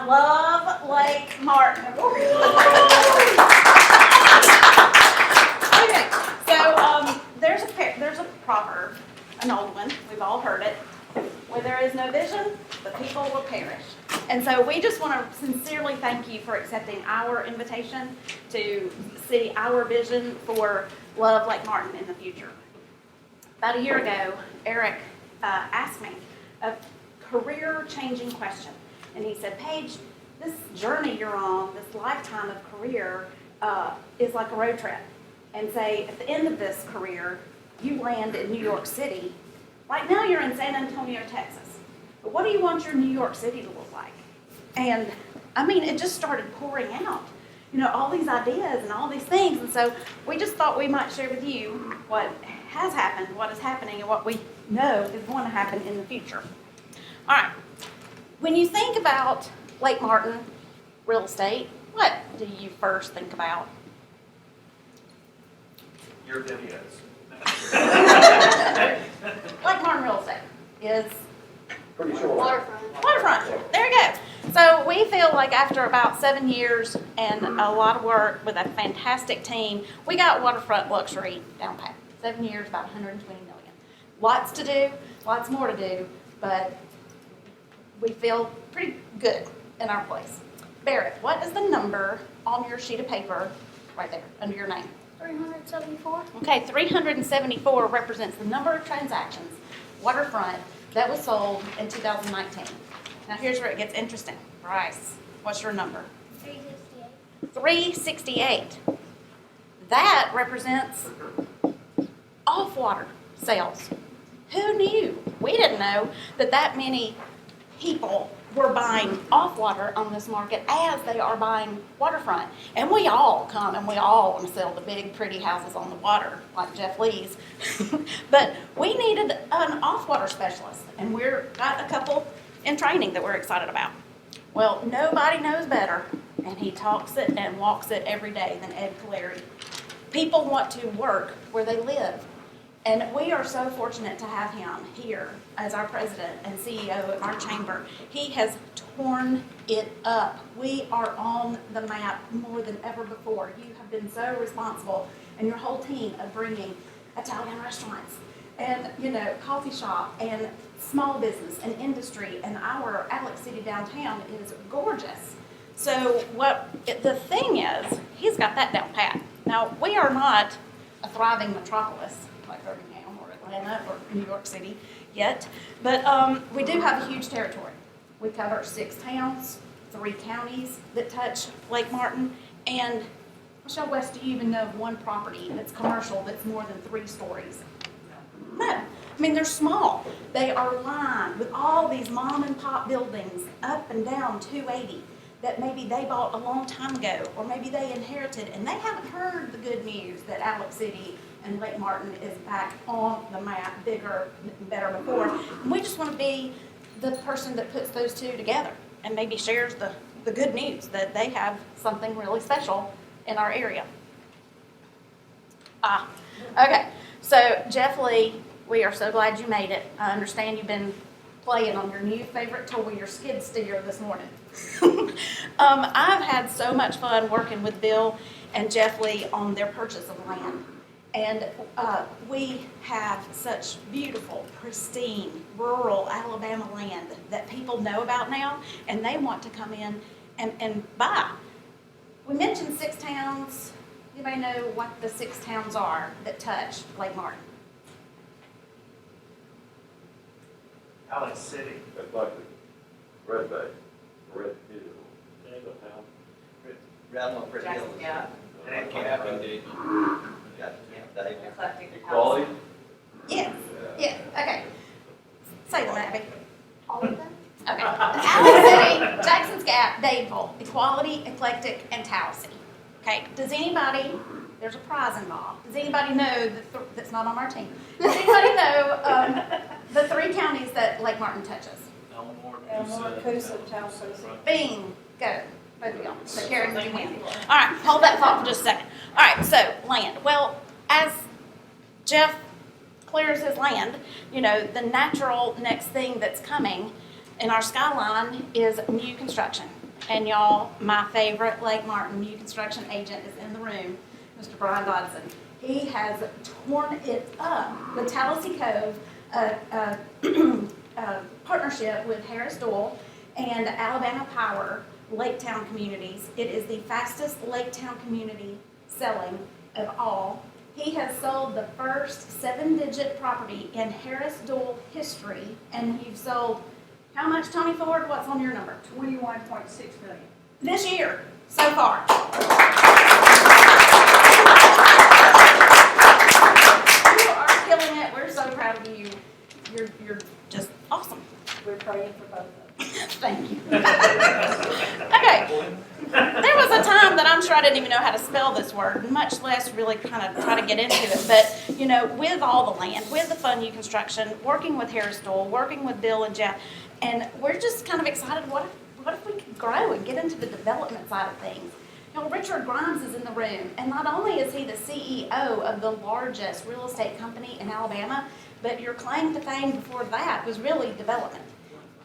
love Lake Martin. Okay, so there's a proverb, an old one. We've all heard it. Where there is no vision, the people will perish. And so we just want to sincerely thank you for accepting our invitation to see our vision for Love Lake Martin in the future. About a year ago, Eric asked me a career-changing question. And he said, Paige, this journey you're on, this lifetime of career, is like a road trip. And say, at the end of this career, you land in New York City. Right now you're in San Antonio, Texas. But what do you want your New York City to look like? And I mean, it just started pouring out, all these ideas and all these things. And so we just thought we might share with you what has happened, what is happening, and what we know is going to happen in the future. All right. When you think about Lake Martin real estate, what do you first think about? Your videos. Lake Martin real estate is Pretty sure. waterfront. There you go. So we feel like after about 7 years and a lot of work with a fantastic team, we got waterfront luxury down pat. 7 years, about 120 million. Lots to do, lots more to do, but we feel pretty good in our place. Barrett, what is the number on your sheet of paper right there under your name? 374. Okay, 374 represents the number of transactions, waterfront, that was sold in 2019. Now here's where it gets interesting. Bryce, what's your number? 368. 368. That represents off-water sales. Who knew? We didn't know that many people were buying off-water on this market as they are buying waterfront. And we all come and we all want to sell the big, pretty houses on the water, like Jeff Lee's. But we needed an off-water specialist, and we've got a couple in training that we're excited about. Well, nobody knows better, and he talks it and walks it every day than Ed Caleri. People want to work where they live. And we are so fortunate to have him here as our president and CEO of our chamber. He has torn it up. We are on the map more than ever before. You have been so responsible, and your whole team, of bringing Italian restaurants and, coffee shop and small business and industry, and our Alex City downtown is gorgeous. So the thing is, he's got that down pat. Now, we are not a thriving metropolis like Birmingham or Atlanta or New York City yet, but we do have a huge territory. We cover 6 towns, 3 counties that touch Lake Martin, and Michelle West, do you even know of one property that's commercial that's more than 3 stories? No. I mean, they're small. They are lined with all these mom and pop buildings up and down 280 that maybe they bought a long time ago, or maybe they inherited, and they haven't heard the good news that Alex City and Lake Martin is back on the map, bigger, better before. And we just want to be the person that puts those two together and maybe shares the good news that they have something really special in our area. Okay. So Jeff Lee, we are so glad you made it. I understand you've been playing on your new favorite toy, your skid steer, this morning. I've had so much fun working with Bill and Jeff Lee on their purchase of land. And we have such beautiful, pristine, rural Alabama land that people know about now, and they want to come in and buy. We mentioned 6 towns. Anybody know what the 6 towns are that touch Lake Martin? Alex City. That's like the Red Bay, Red Hill, Rattle for Jackson Hills. Gap. And Camp Camp. indeed. Got Dave. Eclectic Equality. Yes. Yeah. Okay. Say them, Abby. All of them? Okay. Alex City, Jackson's Gap, Dadeville, Equality, Eclectic, and Tallahassee. Okay. Does anybody? There's a prize involved. Does anybody know that's not on our team? Does anybody know the 3 counties that Lake Martin touches? Elmore, Coosa, Tallahassee. Bing. Go. Both of y'all. So Karen, you win. All right. Hold that thought for just a second. All right. So land. Well, as Jeff clears his land, the natural next thing that's coming in our skyline is new construction. And y'all, my favorite Lake Martin new construction agent is in the room, Mr. Brian Dodson. He has torn it up. The Tallahassee Cove, partnership with Harris Doyle and Alabama Power Laketown Communities. It is the fastest Laketown community selling of all. He has sold the first 7-digit property in Harris Doyle history, and you've sold how much, Tony Ford? What's on your number? 21.6 million. This year, so far. You are killing it. We're so proud of you. You're just awesome. We're praying for both of them. Thank you. Okay. There was a time that I'm sure I didn't even know how to spell this word, much less really kind of try to get into it. But, you know, with all the land, with the Fun New Construction, working with Harris Doyle, working with Bill and Jeff, and we're just kind of excited, what if we could grow and get into the development side of things? You know, Richard Grimes is in the room, and not only is he the CEO of the largest real estate company in Alabama, but your claim to fame before that was really development.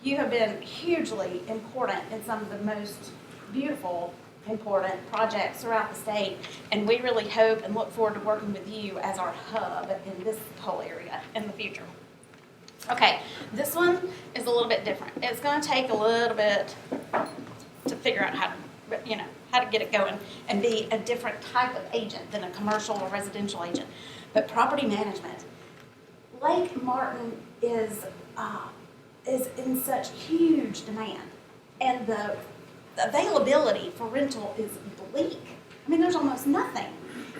You have been hugely important in some of the most beautiful, important projects throughout the state, and we really hope and look forward to working with you as our hub in this whole area in the future. Okay, this one is a little bit different. It's going to take a little bit to figure out how to get it going and be a different type of agent than a commercial or residential agent. But property management. Lake Martin is in such huge demand, and the availability for rental is bleak. I mean, there's almost nothing,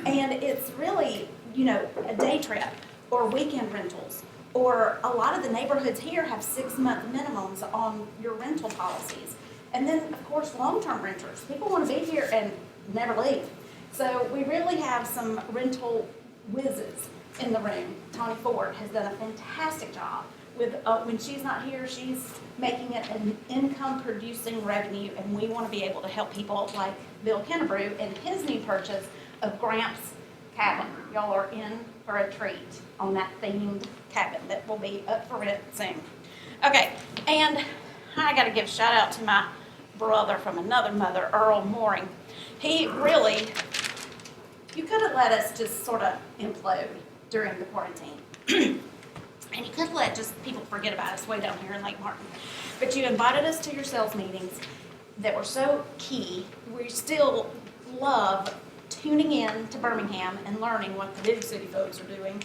and it's really, you know, a day trip or weekend rentals, or a lot of the neighborhoods here have 6-month minimums on your rental policies. And then, of course, long-term renters. People want to be here and never leave. So we really have some rental whizzes in the room. Tony Ford has done a fantastic job with, when she's not here, she's making it an income-producing revenue, and we want to be able to help people like Bill Kennebrew and his new purchase of Gramps Cabin. Y'all are in for a treat on that themed cabin that will be up for rent soon. Okay, and I got to give a shout out to my brother from another mother, Earl Mooring. He really, you could have let us just sort of implode during the quarantine. And you could have let just people forget about us way down here in Lake Martin. But you invited us to your sales meetings that were so key. We still love tuning in to Birmingham and learning what the big city folks are doing.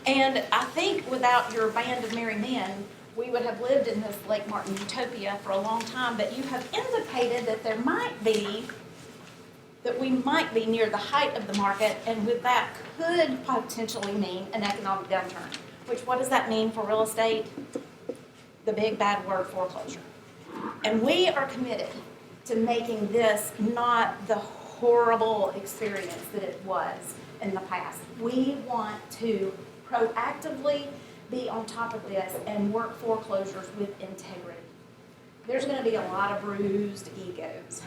And I think without your band of merry men, we would have lived in this Lake Martin utopia for a long time. But you have indicated that we might be near the height of the market, and with that could potentially mean an economic downturn. Which, what does that mean for real estate? The big bad word, foreclosure. And we are committed to making this not the horrible experience that it was in the past. We want to proactively be on top of this and work foreclosures with integrity. There's going to be a lot of bruised egos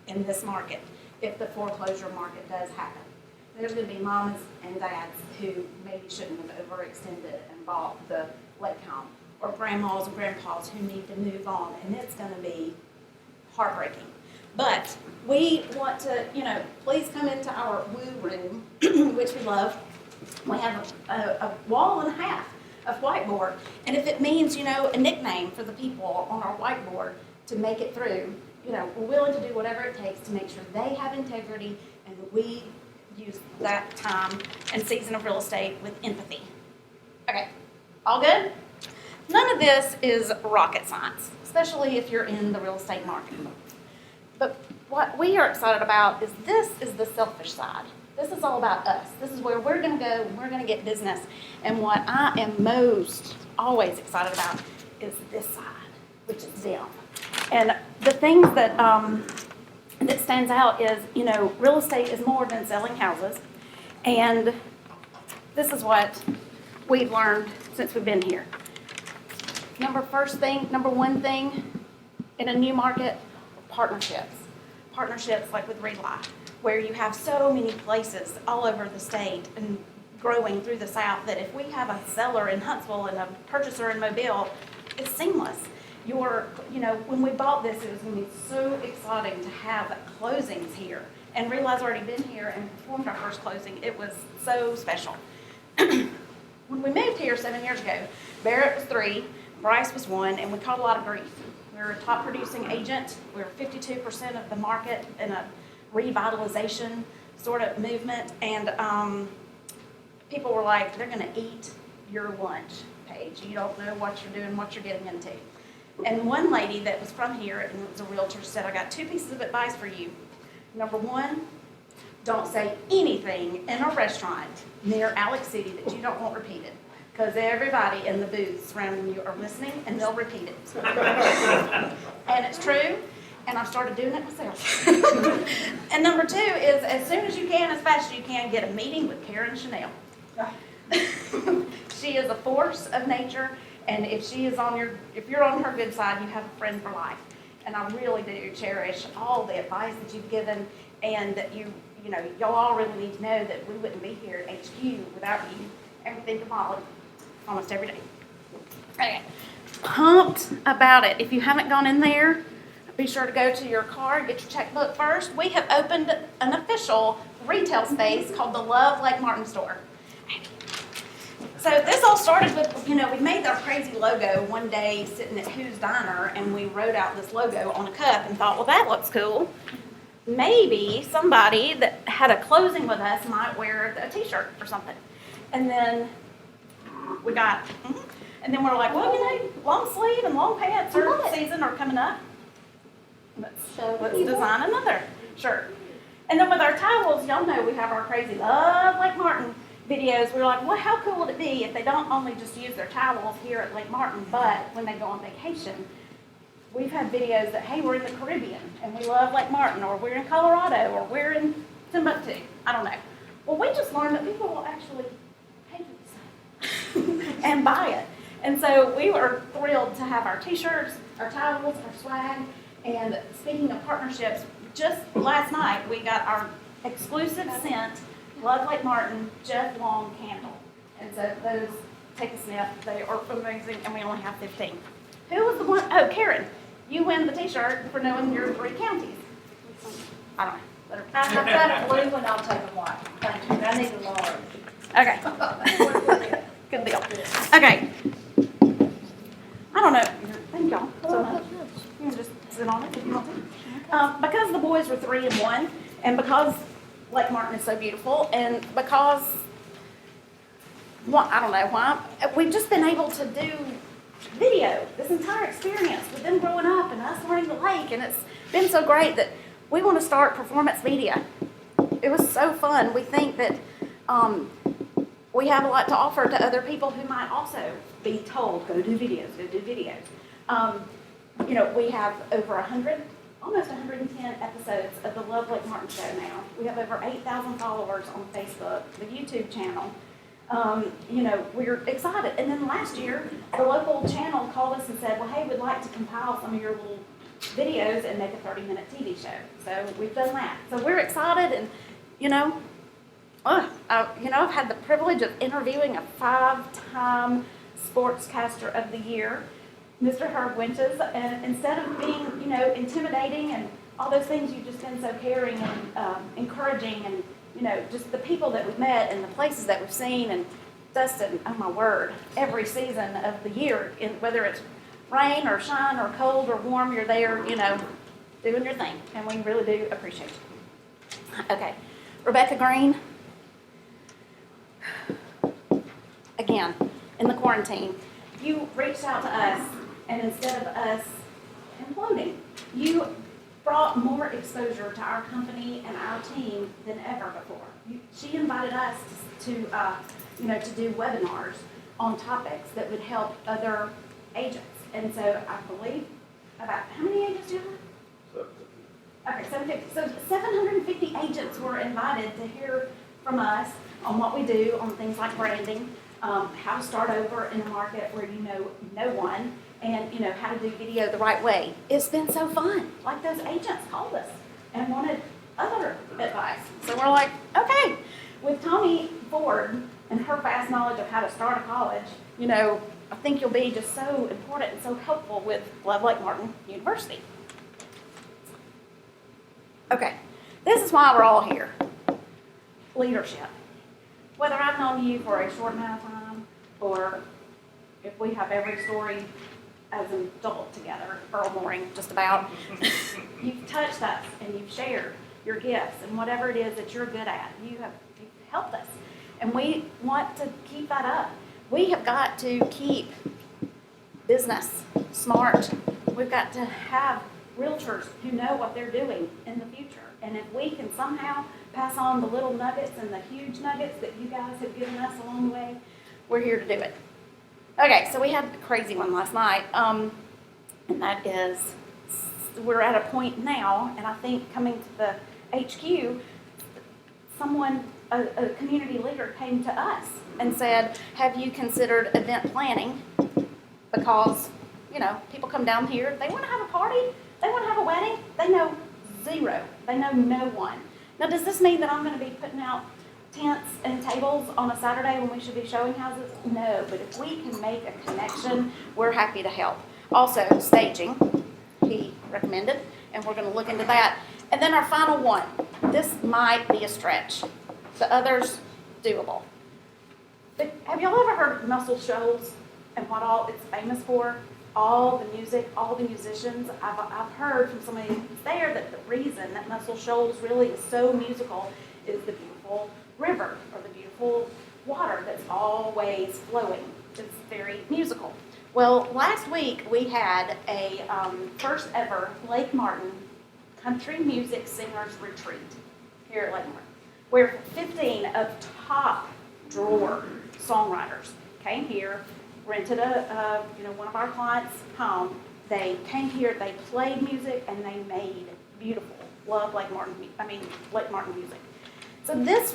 in this market if the foreclosure market does happen. There's going to be moms and dads who maybe shouldn't have overextended and bought the lake home, or grandmas and grandpas who need to move on, and it's going to be heartbreaking. But we want to, please come into our woo room, which we love. We have a wall and a half of whiteboard, and if it means, a nickname for the people on our whiteboard to make it through, we're willing to do whatever it takes to make sure they have integrity and that we use that time and season of real estate with empathy. Okay, all good? None of this is rocket science, especially if you're in the real estate market. But what we are excited about is this is the selfish side. This is all about us. This is where we're going to go and we're going to get business. And what I am most always excited about is this side, which is them. And the things that that stands out is, real estate is more than selling houses. And this is what we've learned since we've been here. Number one thing in a new market, partnerships. Partnerships like with RELI, where you have so many places all over the state and growing through the South that if we have a seller in Huntsville and a purchaser in Mobile, it's seamless. When we bought this, it was going to be so exciting exciting to have closings here. And realize I've already been here and performed our first closing. It was so special. When we moved here 7 years ago, Barrett was 3, Bryce was 1, and we caught a lot of grief. We were a top producing agent. We were 52% of the market in a revitalization sort of movement. And people were like, they're gonna eat your lunch, Paige. You don't know what you're doing, what you're getting into. And one lady that was from here and was a realtor said, I got 2 pieces of advice for you. Number 1, don't say anything in a restaurant near Alex City that you don't want repeated, because everybody in the booths surrounding you are listening and they'll repeat it. And it's true, and I've started doing it myself. And number 2 is, as soon as you can, as fast as you can, get a meeting with Karen Chanel. She is a force of nature, and if you're on her good side, you have a friend for life. And I really do cherish all the advice that you've given, and that y'all all really need to know that we wouldn't be here at HQ without you. Everything to Molly, almost every day. Okay, pumped about it. If you haven't gone in there, be sure to go to your car, get your checkbook first. We have opened an official retail space called the Love Lake Martin store. So this all started with, we made our crazy logo one day sitting at Who's Diner, and we wrote out this logo on a cup and thought, well, that looks cool. Maybe somebody that had a closing with us might wear a t-shirt or something. And then we got, and then we're like, well, long sleeve and long pants season are coming up. Let's design another shirt. And then with our towels, y'all know we have our crazy Love Lake Martin videos. We were like, well, how cool would it be if they don't only just use their towels here at Lake Martin, but when they go on vacation, we've had videos that, hey, we're in the Caribbean and we love Lake Martin, or we're in Colorado, or we're in Timbuktu. I don't know. Well, we just learned that people will actually pay for this and buy it. And so we were thrilled to have our t-shirts, our towels, our swag. And speaking of partnerships, just last night we got our exclusive scent Love Lake Martin Jeff Long candle. And so those, take a sniff, they are amazing, and we only have 15. Who was the one? Oh, Karen, you win the t-shirt for knowing your 3 counties. I don't know. I've got a blue one, I'll take a white. Thank you, I need a large. Okay. Good deal. Okay. I don't know. Thank y'all so much. You can just sit on it if you want to. Because the boys were 3 and 1, and because Lake Martin is so beautiful, and because, well, I don't know why, we've just been able to do video this entire experience with them growing up and us learning the lake, and it's been so great that we want to start performance media. It was so fun. We think that we have a lot to offer to other people who might also be told, go do videos, go do videos. We have over 100, almost 110 episodes of the Love Lake Martin Show now. We have over 8,000 followers on Facebook, the YouTube channel. We're excited. And then last year, the local channel called us and said, well, hey, we'd like to compile some of your little videos and make a 30-minute TV show. So we've done that. So we're excited, and, I've had the privilege of interviewing a 5-time Sportscaster of the Year, Mr. Herb Winches, and instead of being, intimidating and all those things, you've just been so caring and encouraging, and, just the people that we've met and the places that we've seen. And Dustin, oh my word, every season of the year, whether it's rain or shine or cold or warm, you're there, doing your thing, and we really do appreciate you. Okay, Rebecca Green. Again, in the quarantine, you reached out to us, and instead of us imploding, you brought more exposure to our company and our team than ever before. She invited us to do webinars on topics that would help other agents. And so I believe about, how many agents do you have? Okay, 750. So 750 agents were invited to hear from us on what we do, on things like branding, how to start over in a market where you know no one, and how to do video the right way. It's been so fun. Like, those agents called us and wanted other advice. So we're like, okay, with Tony Ford and her vast knowledge of how to start a college, I think you'll be just so important and so helpful with Love Lake Martin University. Okay, this is why we're all here. Leadership. Whether I've known you for a short amount of time, or if we have every story as an adult together, Earl Mooring, just about, you've touched us and you've shared your gifts and whatever it is that you're good at. You've helped us. And we want to keep that up. We have got to keep business smart. We've got to have realtors who know what they're doing in the future. And if we can somehow pass on the little nuggets and the huge nuggets that you guys have given us along the way, we're here to do it. Okay, so we had a crazy one last night, and that is, we're at a point now, and I think coming to the HQ, a community leader came to us and said, have you considered event planning? Because, people come down here, they want to have a party, they want to have a wedding, they know zero, they know no one. Now, does this mean that I'm going to be putting out tents and tables on a Saturday when we should be showing houses? No, but if we can make a connection, we're happy to help. Also, staging, he recommended, and we're going to look into that. And then our final one, this might be a stretch. The others, doable. But have y'all ever heard of Muscle Shoals and what all it's famous for? All the music, all the musicians. I've heard from somebody who's there that the reason that Muscle Shoals really is so musical is the beautiful river or the beautiful water that's always flowing. It's very musical. Well, last week we had a first ever Lake Martin Country Music Singers Retreat here at Lake Martin, where 15 of top drawer songwriters came here, rented one of our clients' home. They came here, they played music, and they made beautiful Lake Martin music. So this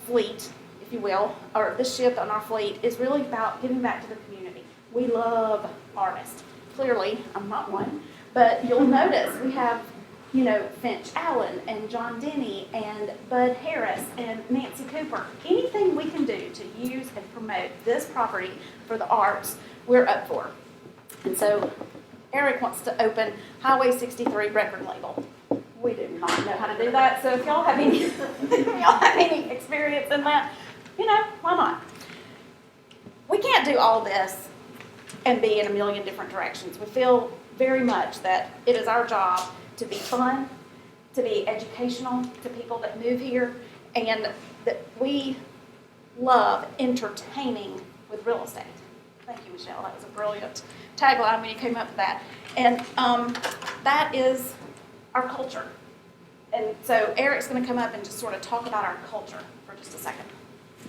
fleet, if you will, or this ship on our fleet is really about giving back to the community. We love artists. Clearly, I'm not one, but you'll notice we have, Finch Allen and John Denny and Bud Harris and Nancy Cooper. Anything we can do to use and promote this property for the arts, we're up for. And so Eric wants to open Highway 63 record label. We do not know how to do that, so if y'all have any, experience in that, why not? We can't do all this and be in a million different directions. We feel very much that it is our job to be fun, to be educational to people that move here, and that we love entertaining with real estate. Thank you, Michelle. That was a brilliant tagline when you came up with that. And that is our culture. And so Eric's going to come up and just sort of talk about our culture for just a second.